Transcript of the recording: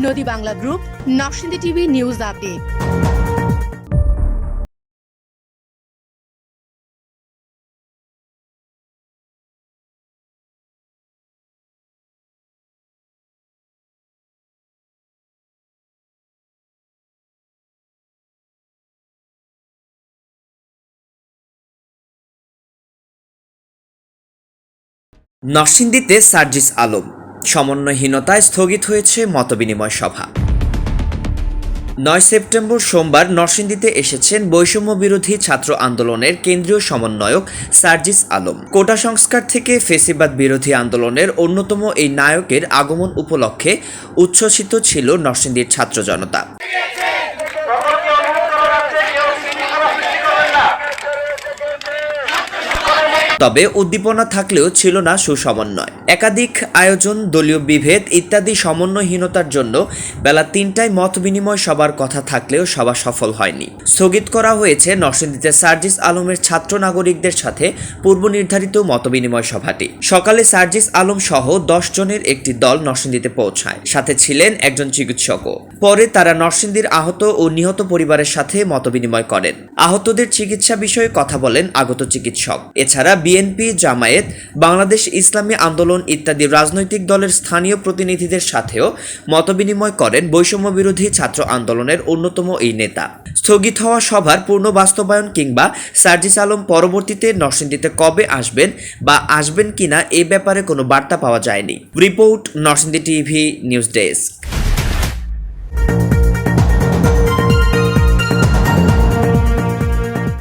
নদী Bangla group, Narsingdi TV news update. নরসিংদীতে সার্জিস আলম সমন্বয়হীনতায় স্থগিত হয়েছে মতবিনিময় সভা। ৯ সেপ্টেম্বর সোমবার নরসিংদীতে এসেছেন বৈষম্য বিরোধী ছাত্র আন্দোলনের কেন্দ্রীয় সমন্বয়ক সার্জিস আলম। কোটা সংস্কার থেকে ফেসিবাদ বিরোধী আন্দোলনের অন্যতম এই নায়কের আগমন উপলক্ষে উচ্ছ্বসিত ছিল নরসিংদীর ছাত্র জনতা। তবে উদ্দীপনা থাকলেও ছিল না সুসমন্বয়। একাধিক আয়োজন, দলীয় বিভেদ ইত্যাদি সমন্বয়হীনতার জন্য বেলা ৩টায় মত বিনিময় সভার কথা থাকলেও সভা সফল হয়নি। স্থগিত করা হয়েছে নরসিংদীতে সার্জিস আলমের ছাত্র নাগরিকদের সাথে পূর্ব নির্ধারিত মতবিনিময় সভাটি। সকালে সার্জিস আলম সহ ১০ জনের একটি দল নরসিংদীতে পৌঁছায়, সাথে ছিলেন একজন চিকিৎসকও। পরে তারা নরসিংদীর আহত ও নিহত পরিবারের সাথে মতবিনিময় করেন। আহতদের চিকিৎসা বিষয়ে কথা বলেন আগত চিকিৎসক। এছাড়া বিএনপি, জামায়াত, বাংলাদেশ ইসলামী আন্দোলন ইত্যাদি রাজনৈতিক দলের স্থানীয় প্রতিনিধিদের সাথেও মতবিনিময় করেন বৈষম্য বিরোধী ছাত্র আন্দোলনের অন্যতম এই নেতা। স্থগিত হওয়া সভার পূর্ণ বাস্তবায়ন কিংবা সার্জিস আলম পরবর্তীতে নরসিংদীতে কবে আসবেন বা আসবেন কিনা এ ব্যাপারে কোনো বার্তা পাওয়া যায়নি। Report, Narsingdi TV news desk.